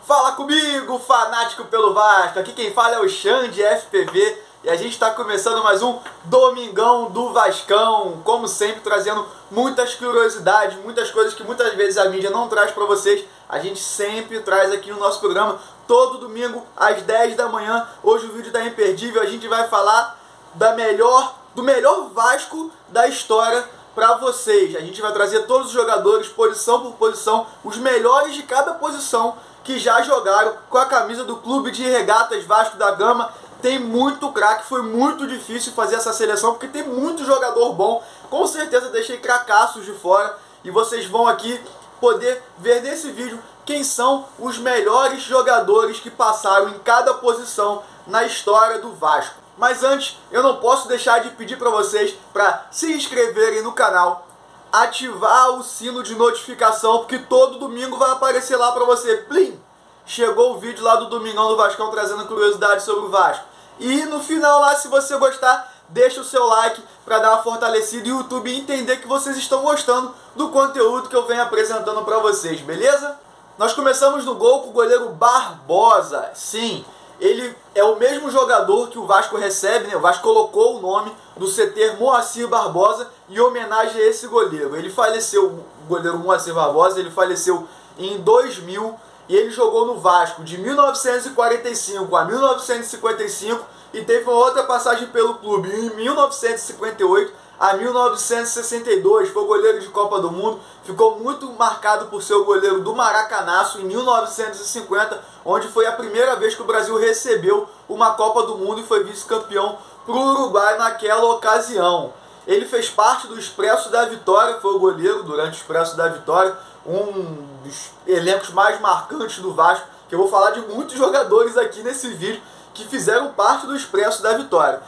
Fala comigo, fanático pelo Vasco. Aqui quem fala é o Xande FPV e a gente está começando mais um Domingão do Vascão. Como sempre, trazendo muitas curiosidades, muitas coisas que muitas vezes a mídia não traz para vocês. A gente sempre traz aqui no nosso programa, todo domingo às 10 da manhã. Hoje o vídeo está imperdível, a gente vai falar do melhor Vasco da história para vocês. A gente vai trazer todos os jogadores, posição por posição, os melhores de cada posição que já jogaram com a camisa do Clube de Regatas Vasco da Gama. Tem muito craque, foi muito difícil fazer essa seleção porque tem muito jogador bom. Com certeza deixei cracaços de fora e vocês vão aqui poder ver nesse vídeo quem são os melhores jogadores que passaram em cada posição na história do Vasco. Mas antes, eu não posso deixar de pedir para vocês para se inscreverem no canal, ativar o sino de notificação, porque todo domingo vai aparecer lá para você. Plim! Chegou o vídeo lá do Domingão do Vascão trazendo curiosidades sobre o Vasco. E no final lá, se você gostar, deixa o seu like para dar uma fortalecida e o YouTube entender que vocês estão gostando do conteúdo que eu venho apresentando para vocês, beleza? Nós começamos no gol com o goleiro Barbosa. Sim, ele é o mesmo jogador que o Vasco recebe, né? O Vasco colocou o nome do CT Moacir Barbosa em homenagem a esse goleiro. Ele faleceu, o goleiro Moacir Barbosa, ele faleceu em 2000 e ele jogou no Vasco de 1945 a 1955 e teve uma outra passagem pelo clube em 1958 a 1962, foi goleiro de Copa do Mundo, ficou muito marcado por ser o goleiro do Maracanaço em 1950, onde foi a primeira vez que o Brasil recebeu uma Copa do Mundo e foi vice-campeão para o Uruguai naquela ocasião. Ele fez parte do Expresso da Vitória, foi o goleiro durante o Expresso da Vitória, um dos elencos mais marcantes do Vasco, que eu vou falar de muitos jogadores aqui nesse vídeo que fizeram parte do Expresso da Vitória.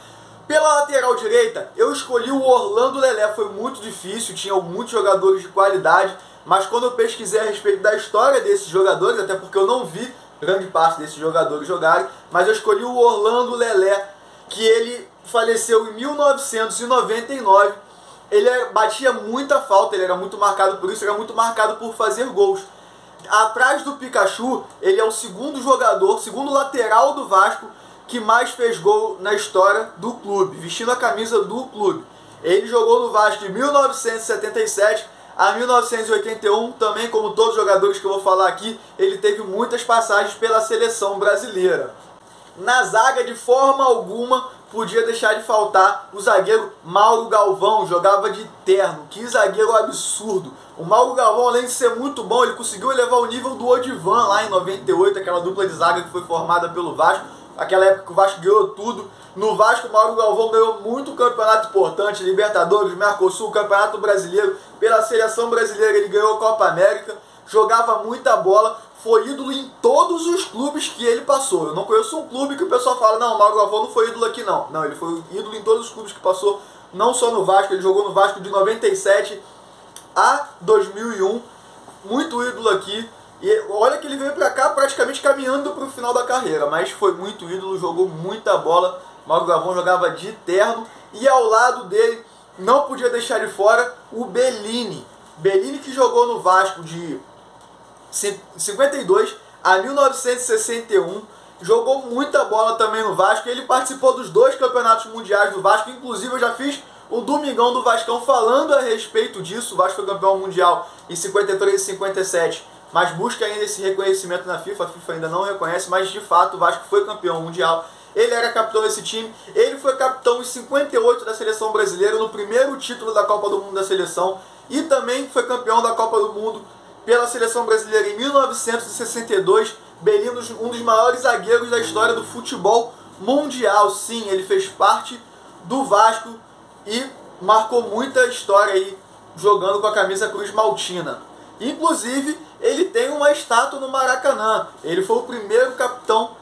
Pela lateral direita, eu escolhi o Orlando Lelé. Foi muito difícil, tinha muitos jogadores de qualidade, mas quando eu pesquisei a respeito da história desses jogadores, até porque eu não vi grande parte desses jogadores jogarem, mas eu escolhi o Orlando Lelé, que ele faleceu em 1999. Ele batia muita falta, ele era muito marcado por isso, era muito marcado por fazer gols. Atrás do Pikachu, ele é o segundo jogador, segundo lateral do Vasco, que mais fez gol na história do clube, vestindo a camisa do clube. Ele jogou no Vasco de 1977 a 1981, também como todos os jogadores que eu vou falar aqui, ele teve muitas passagens pela seleção brasileira. Na zaga, de forma alguma, podia deixar de faltar o zagueiro Mauro Galvão, jogava de terno, que zagueiro absurdo. O Mauro Galvão, além de ser muito bom, ele conseguiu elevar o nível do Odivan lá em 98, aquela dupla de zaga que foi formada pelo Vasco. Aquela época que o Vasco ganhou tudo. No Vasco, o Mauro Galvão ganhou muito campeonato importante, Libertadores, Mercosul, Campeonato Brasileiro. Pela seleção brasileira ele ganhou a Copa América, jogava muita bola, foi ídolo em todos os clubes que ele passou. Eu não conheço um clube que o pessoal fala, não, o Mauro Galvão não foi ídolo aqui não. Não, ele foi ídolo em todos os clubes que passou, não só no Vasco. Ele jogou no Vasco de 97 a 2001, muito ídolo aqui. E olha que ele veio pra cá praticamente caminhando pro final da carreira, mas foi muito ídolo, jogou muita bola. Mauro Galvão jogava de terno e ao lado dele, não podia deixar de fora, o Bellini. Bellini, que jogou no Vasco de 52 a 1961, jogou muita bola também no Vasco. Ele participou dos 2 campeonatos mundiais do Vasco, inclusive eu já fiz o Domingão do Vascão falando a respeito disso. O Vasco foi campeão mundial em 53 e 57. Mas busca ainda esse reconhecimento na FIFA, a FIFA ainda não reconhece, mas de fato o Vasco foi campeão mundial. Ele era capitão desse time, ele foi capitão em 58 da seleção brasileira, no primeiro título da Copa do Mundo da seleção, e também foi campeão da Copa do Mundo pela seleção brasileira em 1962. Bellini, um dos maiores zagueiros da história do futebol mundial. Sim, ele fez parte do Vasco e marcou muita história aí, jogando com a camisa Cruz Maltina. Inclusive, ele tem uma estátua no Maracanã. Ele foi o primeiro capitão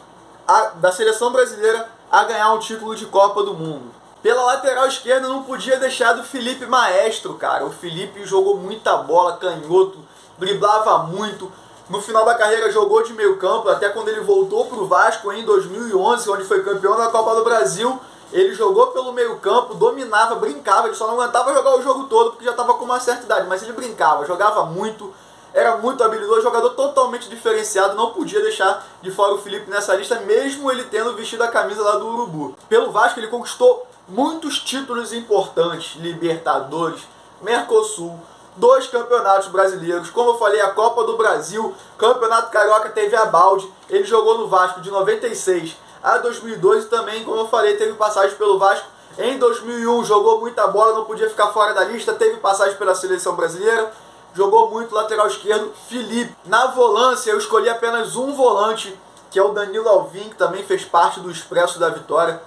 da seleção brasileira a ganhar um título de Copa do Mundo. Pela lateral esquerda, não podia deixar do Felipe Maestro, cara. O Felipe jogou muita bola, canhoto, driblava muito. No final da carreira jogou de meio campo, até quando ele voltou para o Vasco em 2011, onde foi campeão da Copa do Brasil. Ele jogou pelo meio campo, dominava, brincava, ele só não aguentava jogar o jogo todo porque já estava com uma certa idade, mas ele brincava, jogava muito, era muito habilidoso, jogador totalmente diferenciado, não podia deixar de fora o Felipe nessa lista, mesmo ele tendo vestido a camisa lá do Urubu. Pelo Vasco ele conquistou muitos títulos importantes, Libertadores, Mercosul, 2 campeonatos brasileiros, como eu falei, a Copa do Brasil, Campeonato Carioca teve a balde, ele jogou no Vasco de 96 a 2002 e também, como eu falei, teve passagem pelo Vasco em 2001, jogou muita bola, não podia ficar fora da lista, teve passagem pela seleção brasileira, jogou muito lateral esquerdo, Felipe. Na volância eu escolhi apenas um volante, que é o Danilo Alvim, que também fez parte do Expresso da Vitória,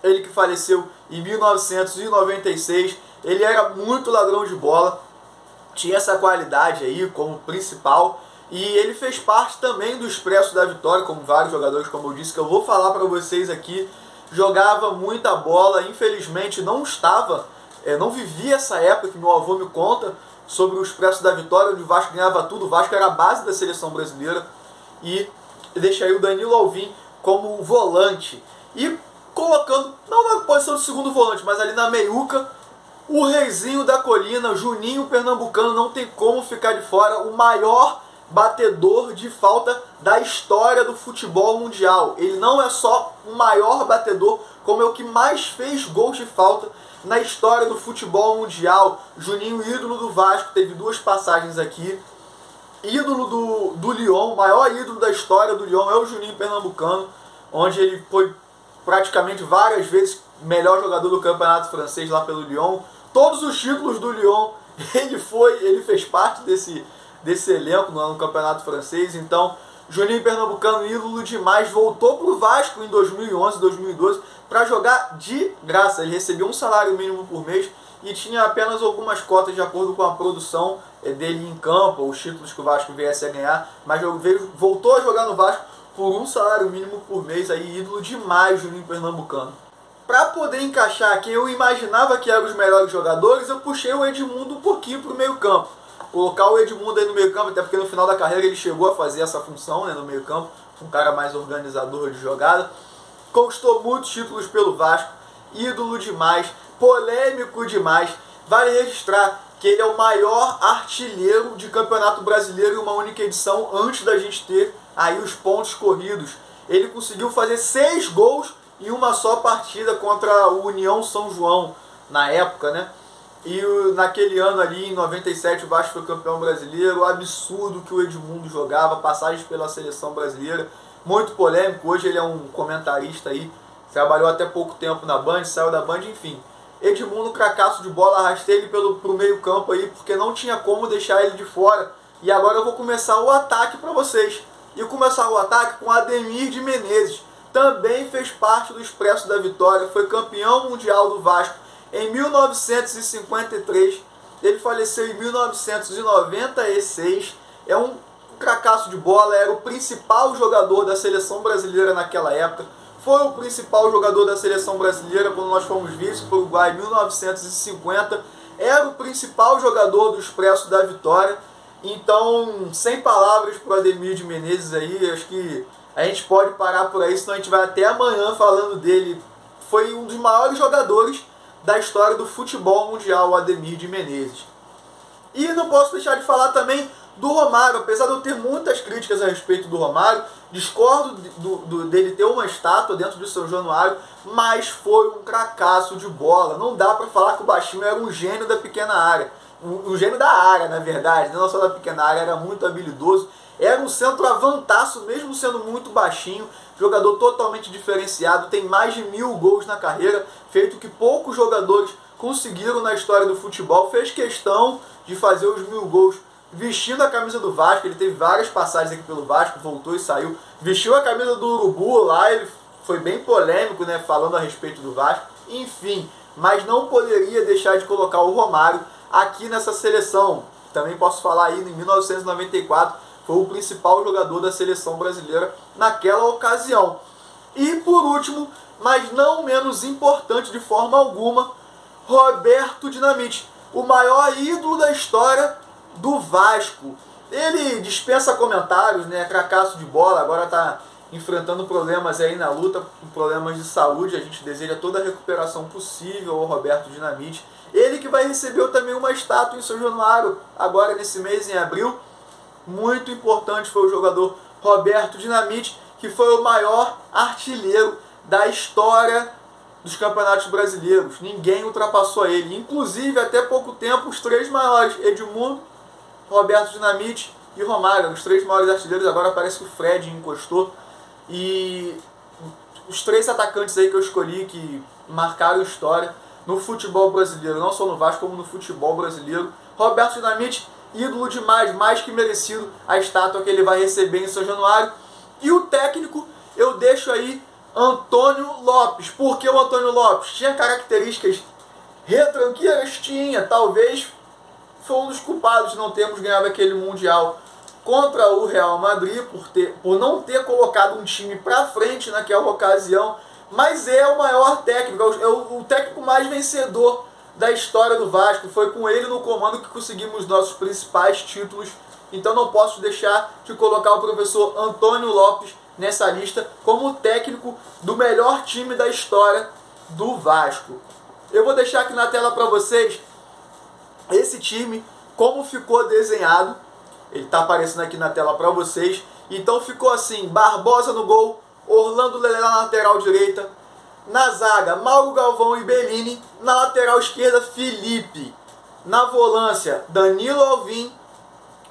ele que faleceu em 1996, ele era muito ladrão de bola, tinha essa qualidade aí como principal, e ele fez parte também do Expresso da Vitória, como vários jogadores, como eu disse, que eu vou falar para vocês aqui. Jogava muita bola, infelizmente não vivia essa época que meu avô me conta sobre o Expresso da Vitória, onde o Vasco ganhava tudo, o Vasco era a base da seleção brasileira, e deixei o Danilo Alvim como volante, e colocando, não na posição de segundo volante, mas ali na meiuca, o reizinho da colina, Juninho Pernambucano, não tem como ficar de fora, o maior batedor de falta da história do futebol mundial. Ele não é só o maior batedor, como é o que mais fez gols de falta na história do futebol mundial. Juninho, ídolo do Vasco, teve 2 passagens aqui. Ídolo do Lyon, o maior ídolo da história do Lyon é o Juninho Pernambucano, onde ele foi praticamente várias vezes melhor jogador do campeonato francês lá pelo Lyon. Todos os títulos do Lyon ele fez parte desse elenco no campeonato francês. Então, Juninho Pernambucano, ídolo demais, voltou para o Vasco em 2011, 2012 para jogar de graça. Ele recebeu um salário mínimo por mês e tinha apenas algumas cotas de acordo com a produção dele em campo, os títulos que o Vasco viesse a ganhar, mas voltou a jogar no Vasco por um salário mínimo por mês, aí ídolo demais, Juninho Pernambucano. Para poder encaixar quem eu imaginava que eram os melhores jogadores, eu puxei o Edmundo um pouquinho para o meio campo. Colocar o Edmundo aí no meio campo, até porque no final da carreira ele chegou a fazer essa função, né, no meio campo, um cara mais organizador de jogada. Conquistou muitos títulos pelo Vasco, ídolo demais, polêmico demais. Vale registrar que ele é o maior artilheiro de campeonato brasileiro em uma única edição, antes da gente ter aí os pontos corridos. Ele conseguiu fazer 6 gols em uma só partida contra o União São João, na época, né? E naquele ano ali, em 97, o Vasco foi campeão brasileiro. O absurdo que o Edmundo jogava, passagens pela seleção brasileira, muito polêmico. Hoje ele é um comentarista aí, trabalhou até pouco tempo na Band, saiu da Band, enfim. Edmundo, cracaço de bola, arrastei ele pro meio campo aí, porque não tinha como deixar ele de fora. E agora eu vou começar o ataque para vocês. E começar o ataque com Ademir de Menezes. Também fez parte do Expresso da Vitória, foi campeão mundial do Vasco em 1953, ele faleceu em 1996, é um cracaço de bola, era o principal jogador da seleção brasileira naquela época, foi o principal jogador da seleção brasileira quando nós fomos vice para o Uruguai em 1950, era o principal jogador do Expresso da Vitória. Então, sem palavras para o Ademir de Menezes aí, acho que a gente pode parar por aí, senão a gente vai até amanhã falando dele. Foi um dos maiores jogadores da história do futebol mundial, o Ademir de Menezes. E não posso deixar de falar também do Romário, apesar de eu ter muitas críticas a respeito do Romário, discordo dele ter uma estátua dentro do São Januário, mas foi um cracaço de bola. Não dá para falar que o baixinho era um gênio da pequena área. Um gênio da área, na verdade, não só da pequena área, era muito habilidoso. Era um centroavantaço, mesmo sendo muito baixinho, jogador totalmente diferenciado, tem mais de 1000 gols na carreira, feito que poucos jogadores conseguiram na história do futebol. Fez questão de fazer os 1000 gols vestindo a camisa do Vasco, ele teve várias passagens aqui pelo Vasco, voltou e saiu, vestiu a camisa do Urubu lá, ele foi bem polêmico, né, falando a respeito do Vasco, enfim, mas não poderia deixar de colocar o Romário aqui nessa seleção. Também posso falar aí, em 1994, foi o principal jogador da seleção brasileira naquela ocasião. E por último, mas não menos importante de forma alguma, Roberto Dinamite, o maior ídolo da história do Vasco. Ele dispensa comentários, né? Cracaço de bola, agora está enfrentando problemas aí na luta, problemas de saúde. A gente deseja toda a recuperação possível ao Roberto Dinamite. Ele que vai receber também uma estátua em São Januário, agora nesse mês, em abril. muito importante foi o jogador Roberto Dinamite, que foi o maior artilheiro da história dos campeonatos brasileiros. Ninguém ultrapassou ele. Inclusive, até pouco tempo, os três maiores, Edmundo, Roberto Dinamite e Romário, os três maiores artilheiros. Agora parece que o Fred encostou. E os três atacantes aí que eu escolhi, que marcaram história no futebol brasileiro, não só no Vasco, como no futebol brasileiro. Roberto Dinamite, ídolo demais, mais que merecido a estátua que ele vai receber em São Januário. E o técnico, eu deixo aí Antônio Lopes. Por que o Antônio Lopes? Tinha características retranqueiras? Tinha. Talvez foi um dos culpados de não termos ganhado aquele Mundial contra o Real Madrid, por não ter colocado um time pra frente naquela ocasião. Mas é o maior técnico, é o técnico mais vencedor da história do Vasco. Foi com ele no comando que conseguimos nossos principais títulos. Então não posso deixar de colocar o professor Antônio Lopes nessa lista como técnico do melhor time da história do Vasco. Eu vou deixar aqui na tela para vocês esse time, como ficou desenhado. Ele está aparecendo aqui na tela para vocês. Então ficou assim: Barbosa no gol, Orlando Lelé na lateral direita, na zaga Mauro Galvão e Bellini, na lateral esquerda Felipe, na volância Danilo Alvim,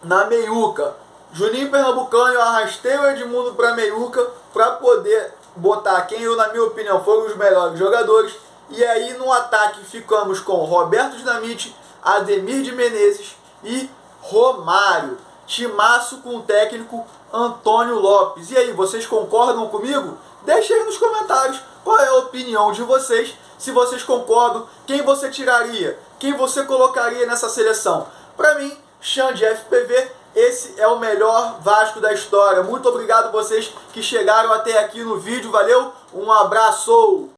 na meiuca Juninho Pernambucano. Eu arrastei o Edmundo para meiuca para poder botar quem eu, na minha opinião, foram os melhores jogadores. E aí no ataque ficamos com Roberto Dinamite, Ademir de Menezes e Romário. Timaço com o técnico Antônio Lopes. E aí, vocês concordam comigo? Deixa aí nos comentários qual é a opinião de vocês. Se vocês concordam, quem você tiraria? Quem você colocaria nessa seleção? Para mim, Xande FPV, esse é o melhor Vasco da história. Muito obrigado vocês que chegaram até aqui no vídeo. Valeu, um abraço!